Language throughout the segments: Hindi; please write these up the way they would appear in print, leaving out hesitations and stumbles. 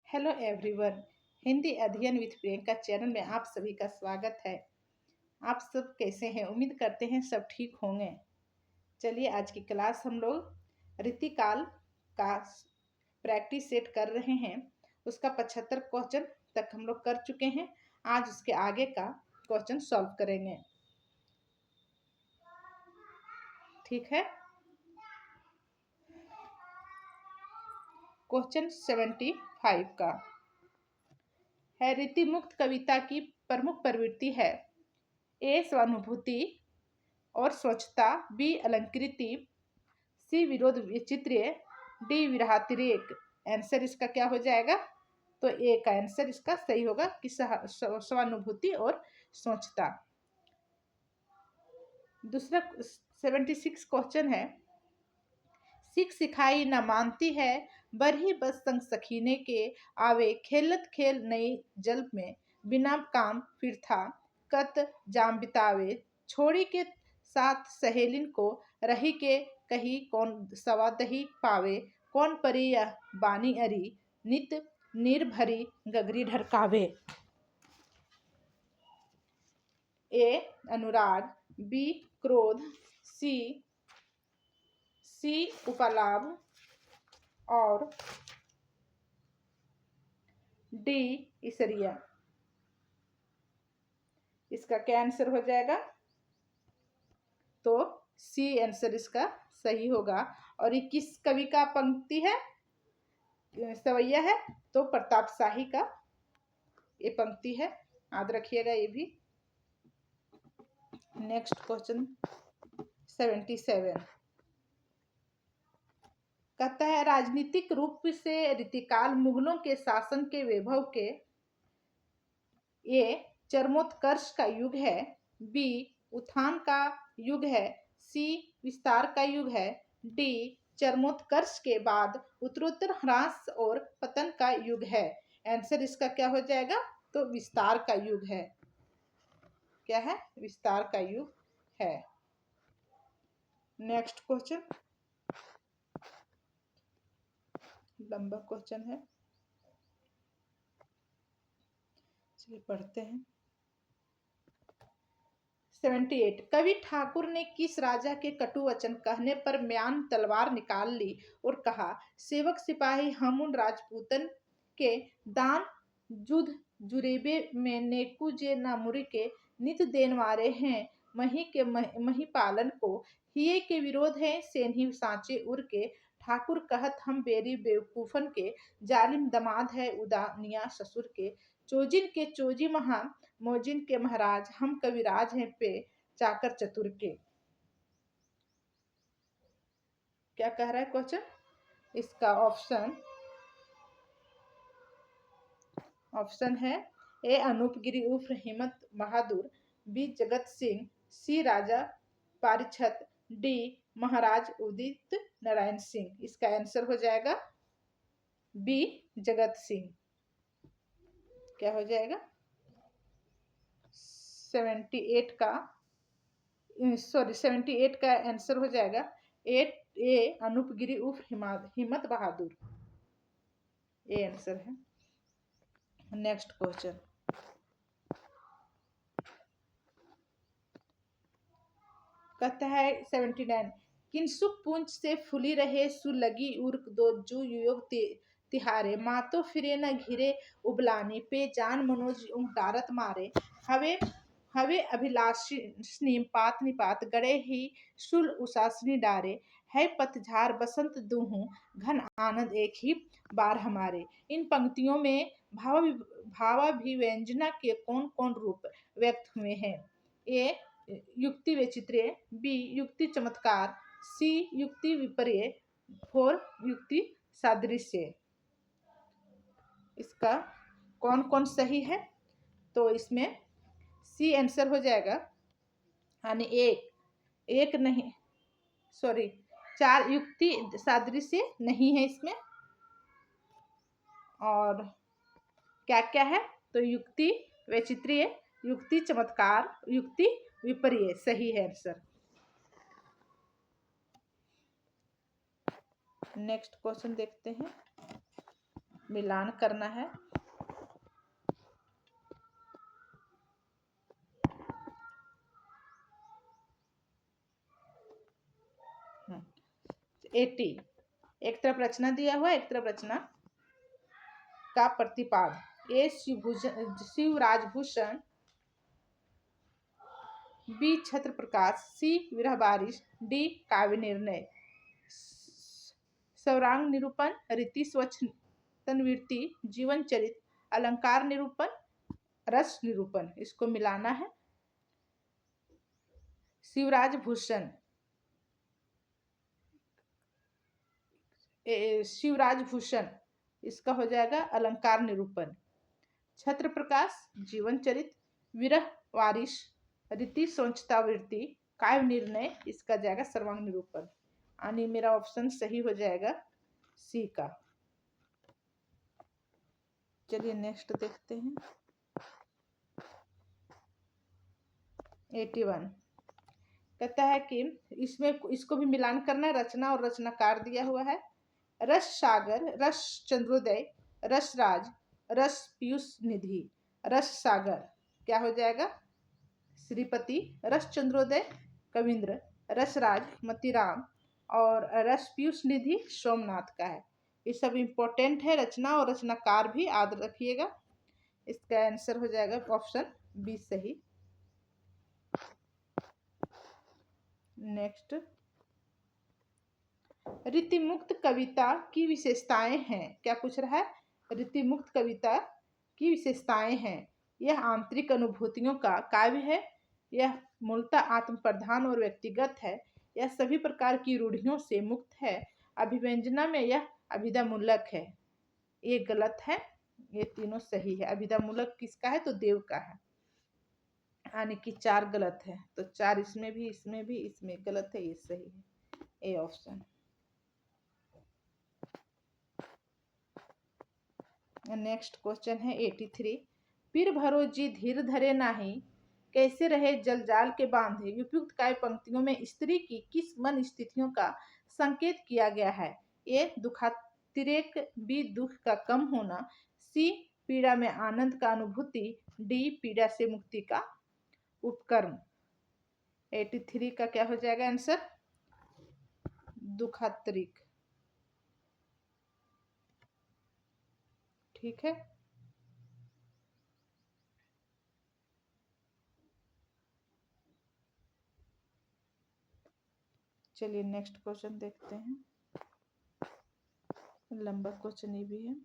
Hello everyone. हिंदी अध्ययन विद प्रियंका चैनल में आप सभी का स्वागत है। आप सब कैसे हैं? उम्मीद करते हैं सब ठीक होंगे। चलिए आज की क्लास हम लोग रीतिकाल का प्रैक्टिस सेट कर रहे हैं। उसका 75 क्वेश्चन तक हम लोग कर चुके हैं। आज उसके आगे का क्वेश्चन सॉल्व करेंगे। ठीक है। क्वेश्चन 75 का है, रीति मुक्त कविता की प्रमुख प्रवृत्ति है। ए स्वानुभूति और स्वच्छता, बी अलंकृति, सी विरोध विचित्रीय, डी विरहातिरेक। आंसर इसका क्या हो जाएगा? तो ए का आंसर इसका सही होगा कि स्वानुभूति और स्वच्छता। दूसरा 76 क्वेश्चन है, सिख सिखाई न मानती है, बरही बस संग सखीने के, आवे खेलत खेल नई जल में, बिना काम फिर था कत जाम बितावे, छोड़ी के साथ सहेलिन को, रही के कही कौन सवा दही पावे, कौन परी यह बानी अरी, नित निर्भरी गगरी ढरकावे। ए अनुराग, बी क्रोध, सी उपलाभ और डी ईसरिया। इसका क्या आंसर हो जाएगा? तो सी आंसर इसका सही होगा। और ये किस कवि का पंक्ति है, सवैया है? तो प्रताप शाही का ये पंक्ति है, याद रखिएगा ये भी। नेक्स्ट क्वेश्चन 77 कहता है, राजनीतिक रूप से रीतिकाल मुगलों के शासन के वैभव के ए चरमोत्कर्ष का युग है, बी उत्थान का युग है, सी विस्तार का युग है, डी चरमोत्कर्ष के बाद उत्तरोत्तर ह्रास और पतन का युग है। आंसर इसका क्या हो जाएगा? तो विस्तार का युग है। क्या है? विस्तार का युग है। नेक्स्ट क्वेश्चन लंबा क्वेश्चन है, चलिए पढ़ते हैं। 78 कवि ठाकुर ने किस राजा के कटु वचन कहने पर म्यान तलवार निकाल ली और कहा, सेवक सिपाही हम उन राजपूतन के दान जुध जुरेबे में नेकु जे नामुरी के नित देन वारे हैं, मही के मही पालन को, हिये के विरोध है सेनही सांचे उर के, ठाकुर कहत हम बेरी बेवकूफन के, जालिम दमाद है उदानिया ससुर के, चोजिन के चोजी महा मोजिन के महाराज, हम कविराज हैं पे चाकर चतुर के। क्या कह रहा है क्वेश्चन? इसका ऑप्शन है ए अनूप गिरी उर्फ हिम्मत बहादुर, बी जगत सिंह, सी राजा पारिछत, डी महाराज उदित नारायण सिंह। इसका आंसर हो जाएगा बी जगत सिंह। क्या हो जाएगा? 78 का आंसर हो जाएगा ए अनूप गिरी उर्फ हिम्मत बहादुर। ये आंसर है। नेक्स्ट क्वेश्चन कहता है 79 किंसुक पूंछ से फुली रहे सुलगी उर्क दो जू योग तिहारे, मातो फिरे न घिरे उबलानी पे जान मनोज उंगारत मारे, हवे हवे अभिलाषिनी पात निपात गड़े ही शुल उसासनी डारे, है पतझार बसंत दूहूं घन आनंद एक ही बार हमारे। इन पंक्तियों में भावाभिव्यंजना के कौन कौन रूप व्यक्त हुए हैं? ए युक्ति वैचित्र्य, बी युक्ति चमत्कार, सी युक्ति विपर्य, फोर युक्ति सादृश्य। इसका कौन कौन सही है? तो इसमें सी आंसर हो जाएगा। यानी एक नहीं, सॉरी 4 युक्ति सादृश्य नहीं है इसमें। और क्या क्या है? तो युक्ति वैचित्र्य, युक्ति चमत्कार, युक्ति विपर्य सही है आंसर। नेक्स्ट क्वेश्चन देखते हैं। मिलान करना है। हम्म, 80 एक तरफ रचना दिया हुआ, एक तरफ रचना का प्रतिपाद। ए शिवराजभूषण, बी छत्र प्रकाश, सी विरह बारिश, डी काव्य निर्णय। सौरांग निरूपण, रीति स्वच्छ तनवीर्ति, जीवन चरित, अलंकार निरूपण, रस निरूपण। इसको मिलाना है। शिवराजभूषण, शिवराजभूषण इसका हो जाएगा अलंकार निरूपण। छत्र प्रकाश जीवन चरित, विरह वारिश रीति स्वच्छतावृत्ति, काव्य निर्णय इसका जाएगा सर्वांग निरूपण। यानी मेरा ऑप्शन सही हो जाएगा सी का। चलिए नेक्स्ट देखते हैं। 81 कहता है कि इसमें इसको भी मिलान करना है। रचना और रचनाकार दिया हुआ है। रस सागर, रस चंद्रोदय, रस राज, रस पीयूष निधि। रस सागर क्या हो जाएगा? श्रीपति। रस चंद्रोदय कविंद्र, रसराज मतीराम और रस पीयूष निधि सोमनाथ का है। ये सब इंपॉर्टेंट है। रचना और रचनाकार भी याद रखिएगा। इसका आंसर हो जाएगा ऑप्शन बी सही। नेक्स्ट, रीतिमुक्त कविता की विशेषताएं हैं। क्या पूछ रहा है? रीतिमुक्त कविता की विशेषताएं हैं। यह आंतरिक अनुभूतियों का काव्य है। यह मूलतः आत्म प्रधान और व्यक्तिगत है। यह सभी प्रकार की रूढ़ियों से मुक्त है। अभिव्यंजना में यह अभिधामूलक है। ये गलत है, ये तीनों सही है। अभिधामूलक किसका है? तो देव का है। यानी कि 4 गलत है, तो 4 इसमें भी, इसमें भी, इसमें गलत है, ये सही है, ए ऑप्शन। नेक्स्ट क्वेश्चन है 83। पीर भरो जी धीर धरे नाही, कैसे रहे जलजाल के बांधे। उपयुक्त काव्य पंक्तियों में स्त्री की किस मन स्थितियों का संकेत किया गया है? ए दुखातिरेक, बी दुख का कम होना, सी पीड़ा में आनंद का अनुभूति, डी पीड़ा से मुक्ति का उपक्रम। 83 का क्या हो जाएगा आंसर? दुखातिरेक। ठीक है। चलिए नेक्स्ट क्वेश्चन देखते हैं। लंबा क्वेश्चन ये भी है।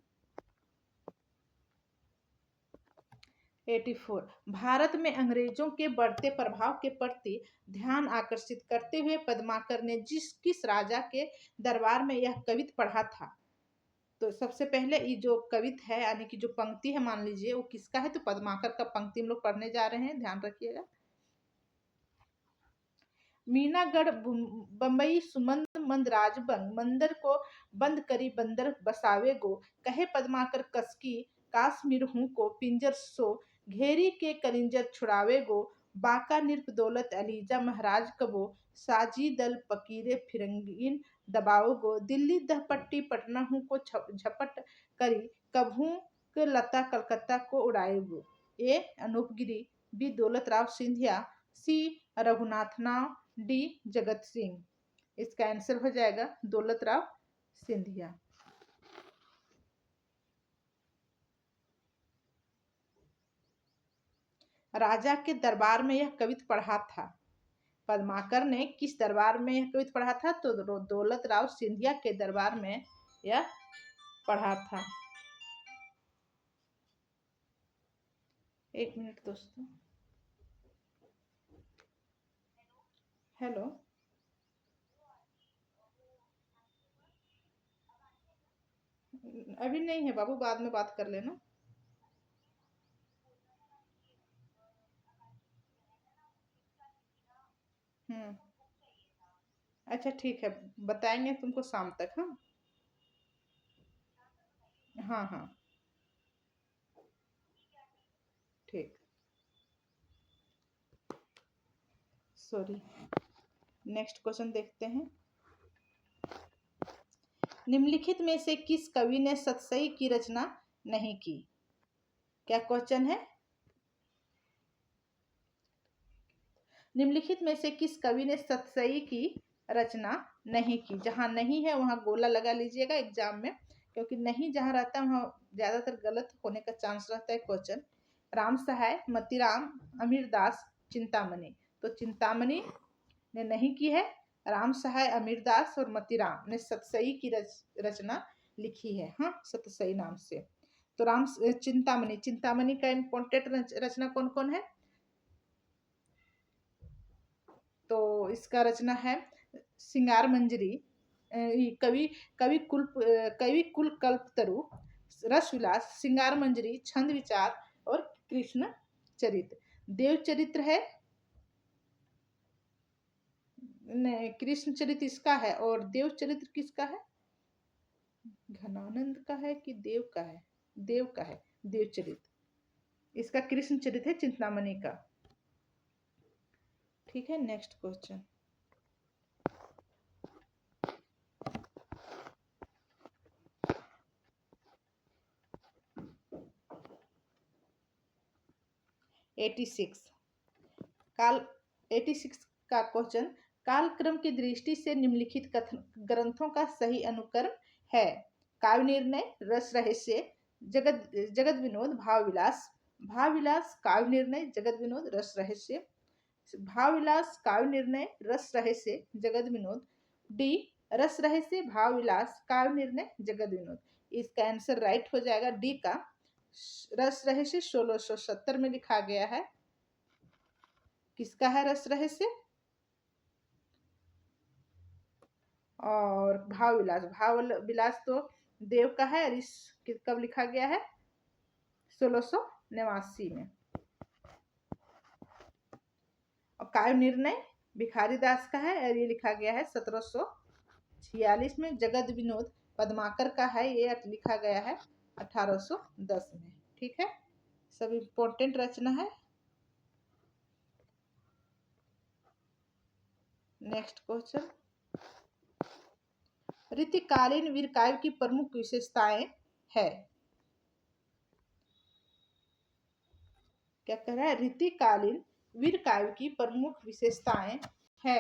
84 भारत में अंग्रेजों के बढ़ते प्रभाव के प्रति ध्यान आकर्षित करते हुए पद्माकर ने किस राजा के दरबार में यह कवित पढ़ा था? तो सबसे पहले ये जो कवित है, यानी कि जो पंक्ति है, मान लीजिए वो किसका है? तो पद्माकर का पंक्ति हम लोग पढ़ने जा रहे हैं, ध्यान रखिएगा। मीनागढ़ बम्बई सुमंद मंदराज बंग, मंदिर को बंद करी बंदर बसावे गो, कहे पद्माकर कसकी काश्मीर हूँ को पिंजर सो, घेरी के कलिंजर छुड़ावे गो, बाका निर्प दौलत अलीजा महाराज कबो, साजी दल फकीरे फिरंगीन दबाओ गो, दिल्ली दहपट्टी पटना हूँ को झपट करी कभू के लता कलकत्ता को उड़ाए गो। ए अनूप गिरी, बी दौलत राव सिंधिया, सी रघुनाथ नाव, डी जगत सिंह। इसका आंसर हो जाएगा दौलत राव सिंधिया। राजा के दरबार में यह कवित पढ़ा था। पद्माकर ने किस दरबार में यह कवित पढ़ा था? तो दौलत राव सिंधिया के दरबार में यह पढ़ा था। एक मिनट दोस्तों। हेलो, अभी नहीं है बाबू, बाद में बात कर लेना। अच्छा ठीक है, बताएंगे तुमको शाम तक। हाँ हाँ हाँ, ठीक। सॉरी। नेक्स्ट क्वेश्चन देखते हैं। निम्नलिखित में से किस कवि ने सतसई की रचना नहीं की? क्या क्वेश्चन है? निम्नलिखित में से किस कवि ने सतसई की रचना नहीं की? जहां नहीं है वहां गोला लगा लीजिएगा एग्जाम में, क्योंकि नहीं जहां रहता है वहां ज्यादातर गलत होने का चांस रहता है क्वेश्चन। राम सहाय, मतीराम, अमीरदास, चिंतामणि। तो चिंतामणि ने नहीं की है। राम सहाय, अमीरदास और मतीराम ने सतसई की रचना लिखी है, हाँ, सतसई नाम से। तो चिंतामणि, चिंतामणि का इम्पोर्टेंट रचना कौन कौन है? तो इसका रचना है सिंगार मंजरी, कवि कवि कुल कल्पतरु, रस विलास, सिंगार मंजरी, छंद विचार और कृष्ण चरित्र। देव चरित्र है, नहीं, कृष्ण चरित्र इसका है और देव चरित्र किसका है? घनानंद का है कि देव का है? देव का है, देव चरित्र। इसका कृष्ण चरित्र है चिंतामणि का। ठीक है, नेक्स्ट क्वेश्चन। काल 86 का क्वेश्चन, कालक्रम की दृष्टि से निम्नलिखित कथन ग्रंथों का सही अनुक्रम है? काव्य निर्णय, रस रहस्य, जगत विनोद, भाव विलास। भाव विलास, काव्य निर्णय, जगत विनोद, रस रहस्य। भाव विलास, काव्य निर्णय, रस रहस्य, जगत विनोद। डी, रस रहस्य, भाव विलास, काव्य निर्णय, जगत विनोद। इसका आंसर राइट हो जाएगा डी का, रस रहस्य 1670 में लिखा गया है। किसका है रस रहस्य? और भाव विलास, भाव विलास तो देव का है और इस कब लिखा गया है? 1689 में। और काव्य निर्णय भिखारी दास का है और ये लिखा गया है 1746 में। जगत विनोद पद्माकर का है, ये लिखा गया है 1810 में। ठीक है, सब इम्पोर्टेंट रचना है। नेक्स्ट क्वेश्चन, ऋतुकालीन वीर काव्य की प्रमुख विशेषताएं है? क्या कह रहा है? ऋतुकालीन वीर काव्य की प्रमुख विशेषताएं है।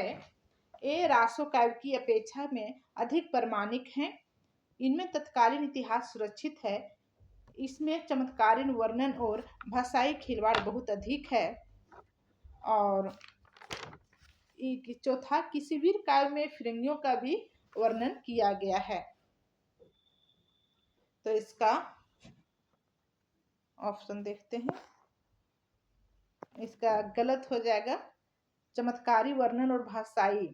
ए, रासो काव्य की अपेक्षा में अधिक प्रमाणिक हैं। इनमें तत्कालीन इतिहास सुरक्षित है। इसमें चमत्कारीन वर्णन और भाषाई खिलवाड़ बहुत अधिक है। और चौथा, किसी वीर काव्य में फिरंगियों का भी वर्णन किया गया है। तो इसका ऑप्शन देखते हैं, इसका गलत हो जाएगा, चमत्कारी वर्णन और भाषाई,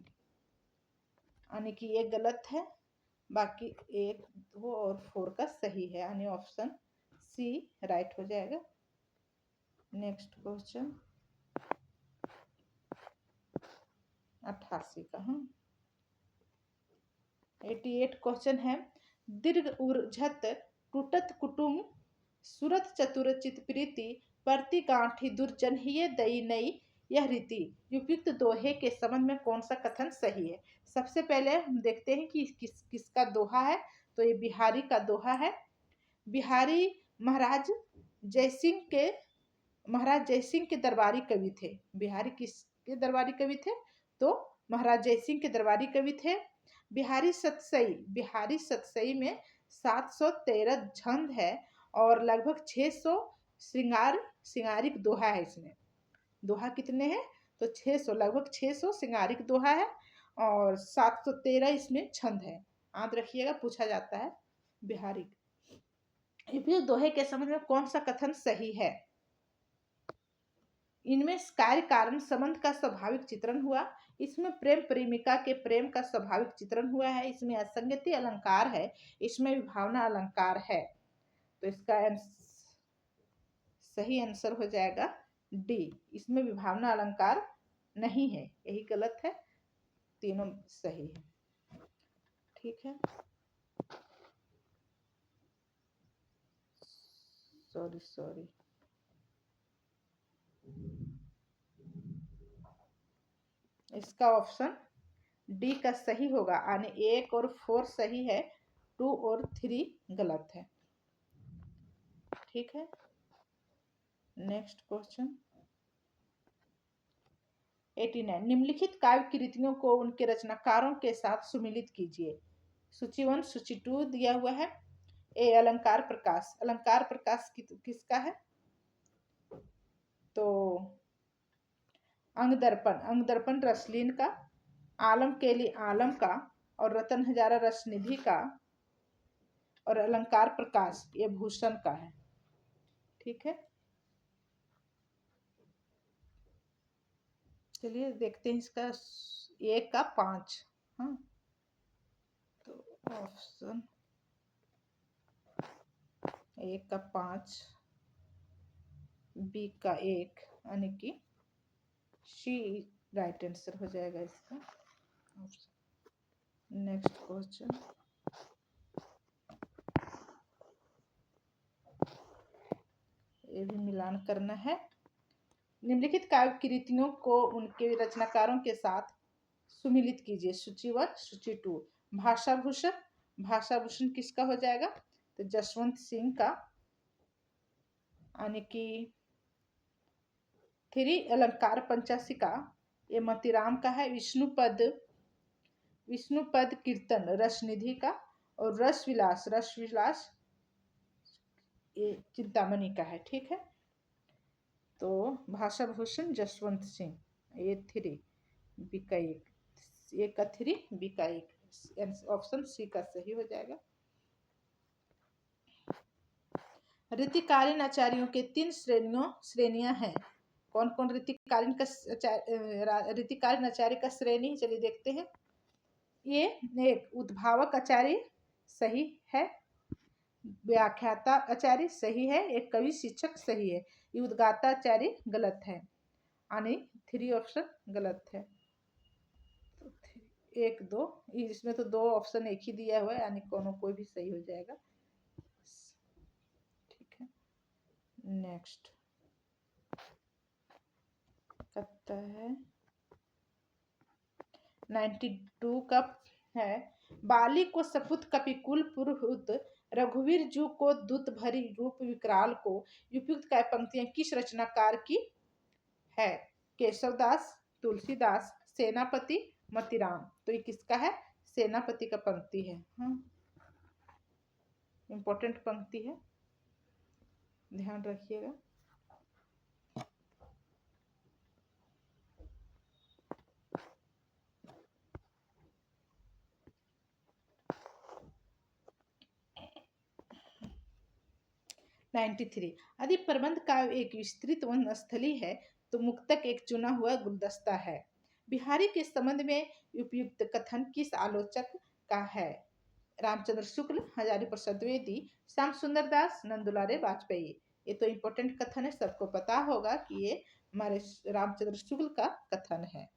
यानी कि ये गलत है। बाकी 1, 2 और 4 का सही है, यानी ऑप्शन सी राइट हो जाएगा। नेक्स्ट क्वेश्चन 88 का, 88 क्वेश्चन है, दीर्घ उर्झत टूटत कुटुम सुरत चतुर चित प्रीति परति गांठी दुर्जन ही दई नई यह रीति। उपयुक्त दोहे के संबंध में कौन सा कथन सही है? सबसे पहले हम देखते हैं कि किसका दोहा है। तो ये बिहारी का दोहा है। बिहारी महाराज जयसिंह के दरबारी कवि थे। बिहारी किसके दरबारी कवि थे? तो महाराज जयसिंह के दरबारी कवि थे। बिहारी सतसई में 713 छंद है और लगभग 600 श्रृंगारिक दोहा है। इसमें दोहा कितने हैं? तो 600, लगभग 600 श्रृंगारिक दोहा है और 713 इसमें छंद है। याद रखिएगा, पूछा जाता है बिहारी। दोहे के संबंध में कौन सा कथन सही है? इनमें कार्य कारण संबंध का स्वाभाविक चित्रण हुआ। इसमें प्रेम प्रेमिका के प्रेम का स्वाभाविक चित्रण हुआ है। इसमें असंगति अलंकार है। इसमें विभावना अलंकार है। तो इसका सही आंसर हो जाएगा डी, इसमें विभावना अलंकार नहीं है, यही गलत है, तीनों सही है। ठीक है, सॉरी, इसका ऑप्शन डी का सही होगा, यानी 1 और 4 सही है 2 और 3 गलत है। ठीक है, नेक्स्ट क्वेश्चन 89। निम्नलिखित काव्य कृतियों को उनके रचनाकारों के साथ सुमिलित कीजिए। सूची 1 सूची 2 दिया हुआ है। ए अलंकार प्रकाश, अलंकार प्रकाश किसका है? तो अंग दर्पण रसलीन का, आलम के लिए आलम का, और रतन हजारा रसनिधि का, और अलंकार प्रकाश ये भूषण का है। ठीक है, चलिए देखते हैं इसका 1 का 5। हाँ, तो ऑप्शन 1 का 5, बी का 1, यानी कि सी राइट आंसर हो जाएगा इसका। नेक्स्ट क्वेश्चन ये भी मिलान करना है। निम्नलिखित काव्य कृतियों को उनके रचनाकारों के साथ सुमिलित कीजिए। सूची 1 सूची 2। भाषा भूषण, भाषा भूषण किसका हो जाएगा? तो जसवंत सिंह का, यानी कि 3 अलंकार पंचाशिका ये मोतीराम का है। विष्णुपद कीर्तन रसनिधि का, और रस विलास ये चिंतामणि का है। ठीक है, तो भाषा भूषण जसवंत सिंह ये 3, बी का 1, ए का 3, बी का 1, ऑप्शन सी का सही हो जाएगा। ऋतिकालीन आचार्यों के 3 श्रेणियां हैं। कौन कौन ऋतिकालीन आचार्य का श्रेणी? चलिए देखते हैं। ये एक उद्भावक आचार्य सही है, व्याख्याता आचार्य सही है, एक कवि शिक्षक सही है, ये उद्गाता आचार्य गलत है, यानी 3 ऑप्शन गलत है। तो 1 2 इसमें तो 2 ऑप्शन एक ही दिया हुआ है, यानी कोई भी सही हो जाएगा। ठीक है, नेक्स्ट करता है 92 का है। बाली को सपुत कपिकुल पुरहुत, रघुवीर जू को दूत भरी रूप विकराल को, उपयुक्त काय पंक्तियां किस रचनाकार की है? केशवदास, तुलसीदास, सेनापति, मोतीराम। तो ये किसका है? सेनापति का पंक्ति है। हाँ, इंपॉर्टेंट पंक्ति है, ध्यान रखिएगा। यदि प्रबंध काव्य एक विस्तृत वनस्थली है तो मुक्तक एक चुना हुआ गुलदस्ता है। बिहारी के संबंध में उपयुक्त कथन किस आलोचक का है? रामचंद्र शुक्ल, हजारी प्रसाद द्विवेदी, श्याम सुंदर दास, नंदुलारे वाजपेयी। ये तो इम्पोर्टेंट कथन है, सबको पता होगा कि ये हमारे रामचंद्र शुक्ल का कथन है।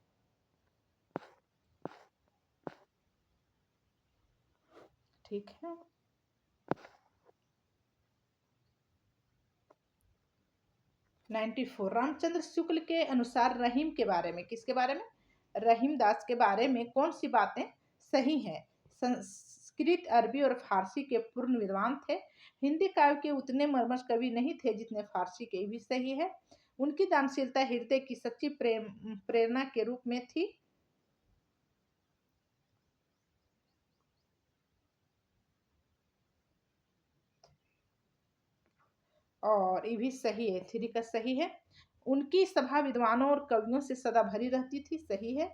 ठीक है, रामचंद्र शुक्ल के अनुसार रहीम के बारे में, किसके बारे में? रहीम दास के बारे में कौन सी बातें सही हैं? संस्कृत, अरबी और फारसी के पूर्ण विद्वान थे। हिंदी काव्य के उतने मर्मश कवि नहीं थे जितने फारसी के, भी सही है। उनकी दानशीलता हृदय की सच्ची प्रेरणा के रूप में थी। और ये भी सही है, 3 का सही है। उनकी सभा विद्वानों और कवियों से सदा भरी रहती थी, सही है।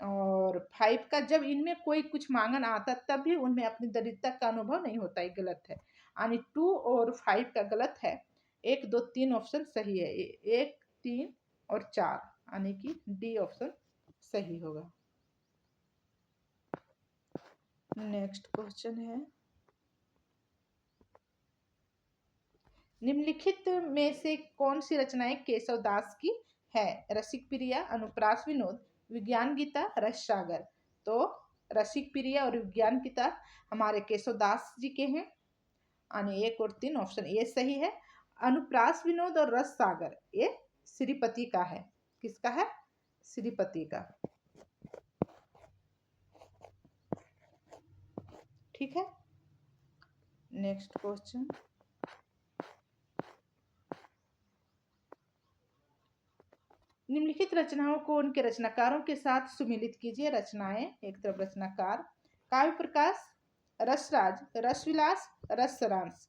और 5 का, जब इनमें कोई कुछ मांगन आता तब भी उनमें अपनी दरिद्रता का अनुभव नहीं होता, ये गलत है, यानी 2 और 5 का गलत है। 1 2 3 ऑप्शन सही है, 1 3 और 4, यानी कि डी ऑप्शन सही होगा। नेक्स्ट क्वेश्चन है, निम्नलिखित में से कौन सी रचनाएं केशव दास की है? रसिक प्रिया, अनुप्रास विनोद, विज्ञान गीता, रस सागर। तो रसिक प्रिया और विज्ञान गीता हमारे केशव दास जी के हैं, यानी 1 और 3 ऑप्शन ये सही है। अनुप्रास विनोद और रस सागर ये श्रीपति का है। किसका है? श्रीपति का। ठीक है, नेक्स्ट क्वेश्चन, निम्नलिखित रचनाओं को उनके रचनाकारों के साथ सुमिलित कीजिए। रचनाएं, एक तरफ रचनाकार, काव्य प्रकाश, रसराज, रसविलास, रसरांश।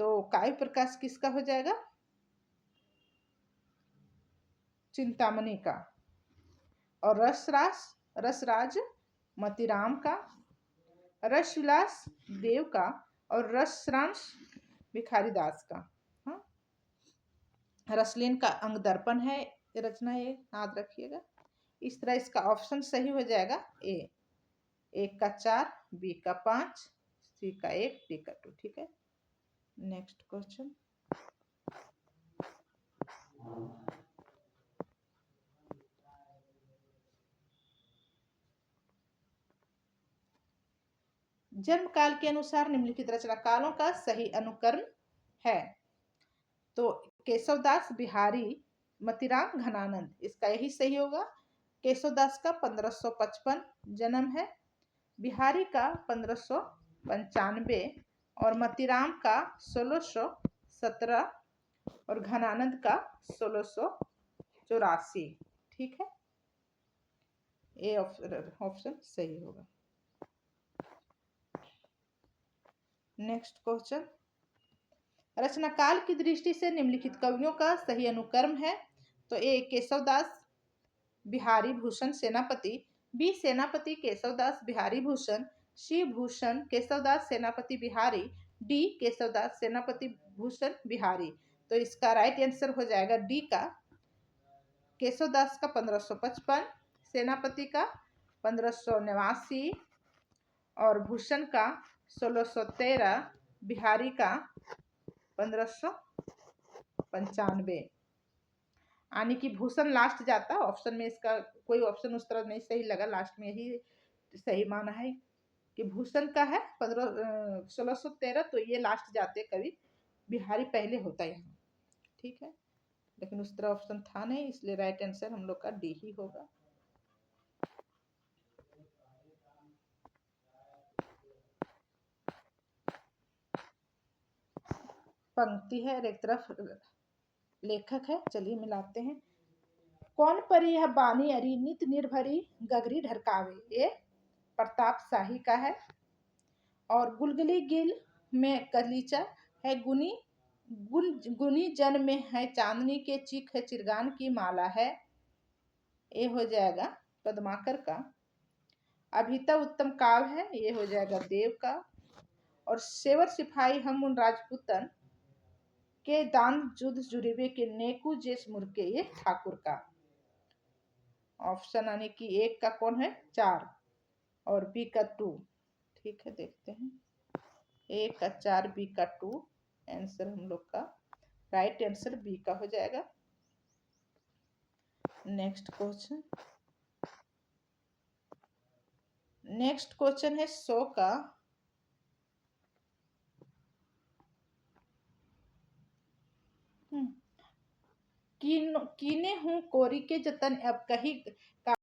तो काव्य प्रकाश किसका हो जाएगा? चिंतामणि का। और रसराज मतीराम का, रसविलास देव का, और रसरांश भिखारी दास का। हाँ, रसलीन का अंग दर्पण है रचना, ये याद रखिएगा। इस तरह इसका ऑप्शन सही हो जाएगा ए, 1 का 4, बी का 5, सी का 1, डी का 2। ठीक है, नेक्स्ट क्वेश्चन, जन्म काल के अनुसार निम्नलिखित रचनाकारों का सही अनुकरण है। तो केशवदास, बिहारी, मतीराम, घनानंद, इसका यही सही होगा। केशवदास का 1555 जन्म है, बिहारी का 1595 और मतीराम का 1617 और घनानंद का 1684। ठीक है, ए ऑप्शन सही होगा। नेक्स्ट क्वेश्चन, रचनाकाल की दृष्टि से निम्नलिखित कवियों का सही अनुक्रम है। तो ए केशवदास बिहारी भूषण सेनापति, बी सेनापति केशवदास बिहारी भूषण, सी भूषण केशवदास सेनापति बिहारी, डी केशवदास सेनापति भूषण बिहारी। तो इसका राइट आंसर हो जाएगा डी का, केशवदास का 1555, सेनापति का 1589 और भूषण का 1613, बिहारी का 1595। यानी कि भूषण लास्ट जाता ऑप्शन में, इसका कोई ऑप्शन उस तरह नहीं सही लगा, लास्ट में यही सही माना है कि भूषण का है 1613, तो ये लास्ट जाते कवि, बिहारी पहले होता है यहाँ। ठीक है, लेकिन उस तरह ऑप्शन था नहीं, इसलिए राइट आंसर हम लोग का डी ही होगा। पंक्ति है और एक तरफ लेखक है, चलिए मिलाते हैं। कौन परी यह बानी अरी नित निर्भरी गगरी ढरकावे, ये प्रताप शाही का है। और गुलगुली गिल में कलीचा है, गुनी जन में है चांदनी के चिक है, चिरगान की माला है, ये हो जाएगा पद्माकर का। अभिता उत्तम काव्य है, ये हो जाएगा देव का। और सेवर सिपाही हम उन राजपूतन के दान जुद जुरीबे के नेकू जेस मुर्के, ये ठाकुर का। ऑप्शन यानी कि एक का कौन है 4 और बी का 2। ठीक है, देखते हैं, ए का 4, बी का 2, आंसर हम लोग का राइट आंसर बी का हो जाएगा। नेक्स्ट क्वेश्चन, नेक्स्ट क्वेश्चन है 100 का। कीने हूँ कोरी के जतन अब कही